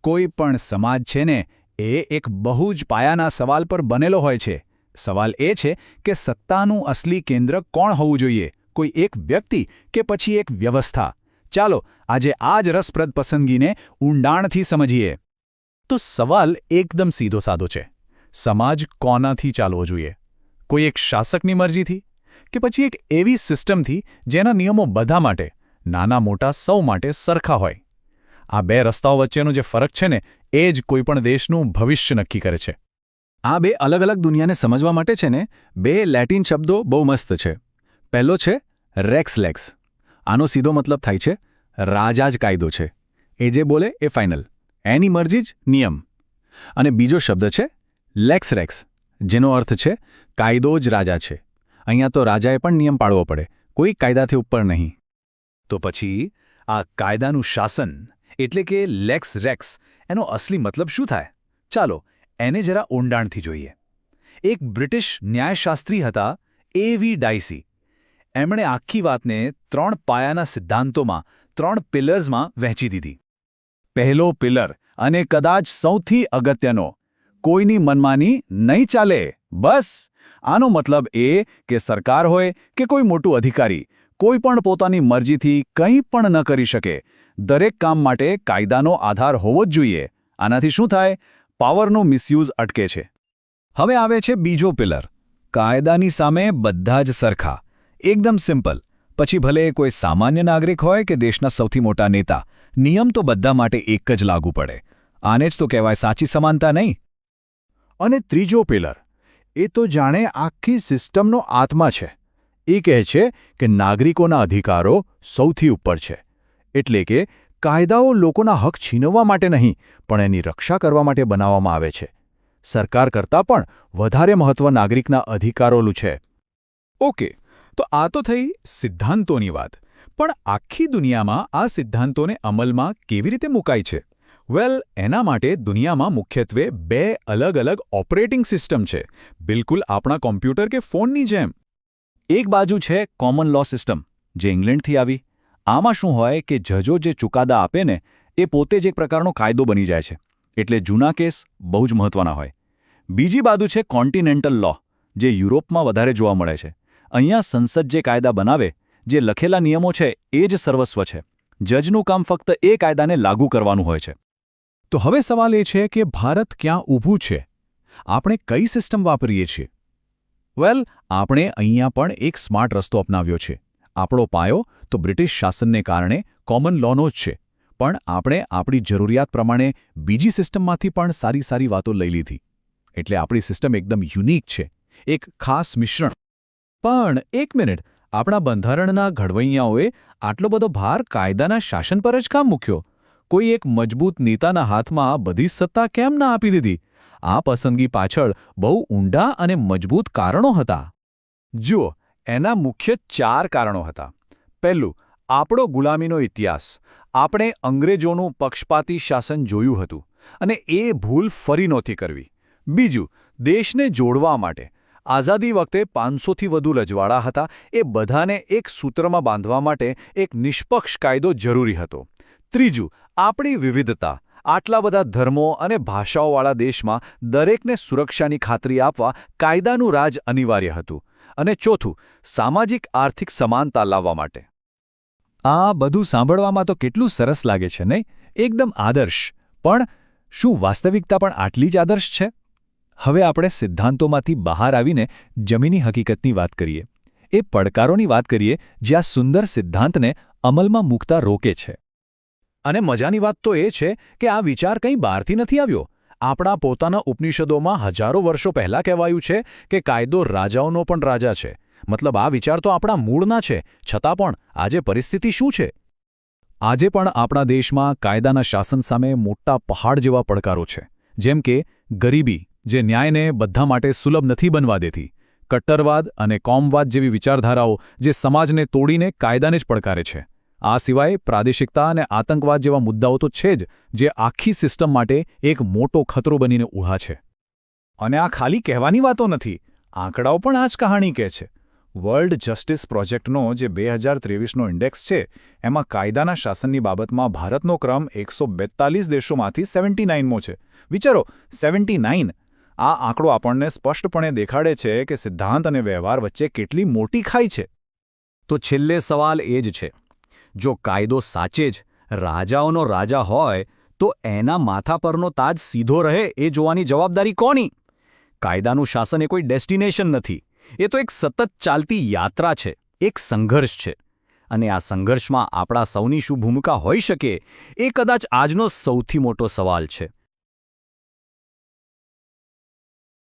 કોઈ પણ સમાજ છે ને એ એક બહુ જ પાયાના સવાલ પર બનેલો હોય છે. સવાલ એ છે કે સત્તાનું અસલી કેન્દ્ર કોણ હોવું જોઈએ, કોઈ એક વ્યક્તિ કે પછી એક વ્યવસ્થા. ચાલો આજે આ જ રસપ્રદ પસંદગીને ઊંડાણથી સમજીએ. તો સવાલ એકદમ સીધો સાદો છે. સમાજ કોનાથી ચાલવો જોઈએ? કોઈ એક શાસકની મરજીથી કે પછી એક એવી સિસ્ટમથી જેના નિયમો બધા માટે, નાના મોટા સૌ માટે સરખા હોય? આ બે રસ્તાઓ વચ્ચેનો જે ફરક છે ને એ જ કોઈપણ દેશનું ભવિષ્ય નક્કી કરે છે. આ બે અલગ અલગ દુનિયાને સમજવા માટે છે ને બે લેટિન શબ્દો બહુ મસ્ત છે. પહેલો છે રેક્સ લેક્સ. આનો સીધો મતલબ થાય છે રાજા જ કાયદો છે, એ જે બોલે એ ફાઇનલ, એની મરજી જ નિયમ. અને બીજો શબ્દ છે લેક્સ રેક્સ, જેનો અર્થ છે કાયદો જ રાજા છે. અહીંયા તો રાજાએ પણ નિયમ પાળવો પડે, કોઈ કાયદાથી ઉપર નહીં. તો પછી આ કાયદાનું શાસન એટલે કે લેક્સ રેક્સ એનો અસલી મતલબ શું થાય? ચાલો એને જરા ઊંડાણથી જોઈએ. એક બ્રિટિશ ન્યાયશાસ્ત્રી હતા A.V. ડાઇસી. એમણે આખી વાતને 3 પાયાના સિદ્ધાંતોમાં, 3 પિલર્સમાં વહેંચી દીધી. પહેલો પિલર, અને કદાચ સૌથી અગત્યનો, કોઈની મનમાની નહીં ચાલે. બસ આનો મતલબ એ કે સરકાર હોય કે કોઈ મોટું અધિકારી, કોઈ પણ પોતાની મરજીથી કંઈ પણ ન કરી શકે. દરેક કામ માટે કાયદાનો આધાર હોવો જ જોઈએ. આનાથી શું થાય? પાવરનો મિસયુઝ અટકે છે. હવે આવે છે બીજો પિલર, કાયદાની સામે બધા જ સરખા. એકદમ સિમ્પલ. પછી ભલે કોઈ સામાન્ય નાગરિક હોય કે દેશના સૌથી મોટા નેતા, નિયમ તો બધા માટે એક જ લાગુ પડે. આને જ તો કહેવાય સાચી સમાનતા, નહીં? અને ત્રીજો પિલર, એ તો જાણે આખી સિસ્ટમનો આત્મા છે. એ કહે છે કે નાગરિકોના અધિકારો સૌથી ઉપર છે. એટલે કે કાયદાઓ લોકોના હક છીનવવા માટે નહીં, પણ એની રક્ષા કરવા માટે બનાવવામાં આવે છે. સરકાર કરતાં પણ વધારે મહત્વ નાગરિકના અધિકારોનું છે. ઓકે, તો આ તો થઈ સિદ્ધાંતોની વાત. પણ આખી દુનિયામાં આ સિદ્ધાંતોને અમલમાં કેવી રીતે મુકાય છે? વેલ, એના માટે દુનિયામાં મુખ્યત્વે 2 અલગ અલગ ઓપરેટિંગ સિસ્ટમ છે, બિલકુલ આપણા કોમ્પ્યુટર કે ફોનની જેમ. એક બાજુ છે કોમન લો સિસ્ટમ, જે ઇંગ્લેન્ડથી આવી. આમાં શું હોય કે જજો જે ચુકાદા આપે ને એ પોતે જ એક પ્રકારનો કાયદો બની જાય છે. એટલે જૂના કેસ બહુ જ મહત્વના હોય. બીજી બાજુ છે કોન્ટિનેન્ટલ લો, જે યુરોપમાં વધારે જોવા મળે છે. અહીંયા સંસદ જે કાયદા બનાવે, જે લખેલા નિયમો છે એ જ સર્વસ્વ છે. જજનું કામ ફક્ત એ કાયદાને લાગુ કરવાનું હોય છે. તો હવે સવાલ એ છે કે ભારત ક્યાં ઊભું છે? આપણે કઈ સિસ્ટમ વાપરીએ છીએ? વેલ, આપણે અહીંયા પણ એક સ્માર્ટ રસ્તો અપનાવ્યો છે. આપણો પાયો તો બ્રિટિશ શાસનને કારણે કોમન લોનો જ છે, પણ આપણે આપણી જરૂરિયાત પ્રમાણે બીજી સિસ્ટમમાંથી પણ સારી સારી વાતો લઈ લીધી. એટલે આપણી સિસ્ટમ એકદમ યુનિક છે, એક ખાસ મિશ્રણ. પણ એક મિનિટ, આપણા બંધારણના ઘડવૈયાઓએ આટલો બધો ભાર કાયદાના શાસન પર જ કામ મૂક્યો? કોઈ એક મજબૂત નેતાના હાથમાં બધી સત્તા કેમ ના આપી દીધી? આ પસંદગી પાછળ બહુ ઊંડા અને મજબૂત કારણો હતા. જુઓ, એના મુખ્ય 4 કારણો હતા. પહેલું, આપણો ગુલામીનો ઇતિહાસ. આપણે અંગ્રેજોનું પક્ષપાતી શાસન જોયું હતું અને એ ભૂલ ફરી નહોતી કરવી. બીજું, દેશને જોડવા માટે. આઝાદી વખતે 500થી વધુ રજવાડા હતા. એ બધાને એક સૂત્રમાં બાંધવા માટે એક નિષ્પક્ષ કાયદો જરૂરી હતો. ત્રીજું, આપણી વિવિધતા. આટલા બધા ધર્મો અને ભાષાઓવાળા દેશમાં દરેકને સુરક્ષાની ખાતરી આપવા કાયદાનું રાજ અનિવાર્ય હતું. અને ચોથું, સામાજિક આર્થિક સમાનતા લાવવા માટે. આ બધું સાંભળવામાં તો કેટલું સરસ લાગે છે, નહીં? એકદમ આદર્શ. પણ શું વાસ્તવિકતા પણ આટલી જ આદર્શ છે? હવે આપણે સિદ્ધાંતોમાંથી બહાર આવીને જમીની હકીકતની વાત કરીએ. એ પડકારોની વાત કરીએ જે આ સુંદર સિદ્ધાંતને અમલમાં મૂકતા રોકે છે. અને મજાની વાત તો એ છે કે આ વિચાર કંઈ બહારથી નથી આવ્યો. આપણા પોતાના ઉપનિષદોમાં હજારો વર્ષો પહેલાં કહેવાયું છે કે કાયદો રાજાઓનો પણ રાજા છે. મતલબ આ વિચાર તો આપણા મૂળના છે. છતાં પણ આજે પરિસ્થિતિ શું છે? આજે પણ આપણા દેશમાં કાયદાના શાસન સામે મોટા પહાડ જેવા પડકારો છે. જેમ કે ગરીબી, જે ન્યાયને બધા માટે સુલભ નથી બનવા દેતી. કટ્ટરવાદ અને કોમવાદ જેવી વિચારધારાઓ જે સમાજને તોડીને કાયદાને જ પડકારે છે. આ સિવાય પ્રાદેશિકતા અને આતંકવાદ જેવા મુદ્દાઓ તો છે જ, જે આખી સિસ્ટમ માટે એક મોટો ખતરો બનીને ઊભા છે. અને આ ખાલી કહેવાની વાતો નથી. આંકડાઓ પણ આ જ કહાણી કહે છે. વર્લ્ડ જસ્ટિસ પ્રોજેક્ટનો જે 2023નો ઇન્ડેક્સ છે એમાં કાયદાના શાસનની બાબતમાં ભારતનો ક્રમ 142 દેશોમાંથી 79મો છે. વિચારો, 79! આ આંકડો આપણને સ્પષ્ટપણે દેખાડે છે કે સિદ્ધાંત અને વ્યવહાર વચ્ચે કેટલી મોટી ખાઈ છે. તો છેલ્લે સવાલ એ જ છે, જો કાયદો સાચે જ રાજાઓનો રાજા હોય તો એના માથા પરનો તાજ સીધો રહે એ જોવાની જવાબદારી કોની? કાયદાનું શાસન એ કોઈ ડેસ્ટિનેશન નથી, એ તો એક સતત ચાલતી યાત્રા છે, એક સંઘર્ષ છે. અને આ સંઘર્ષમાં આપણા સૌની શું ભૂમિકા હોઈ શકે એ કદાચ આજનો સૌથી મોટો સવાલ છે.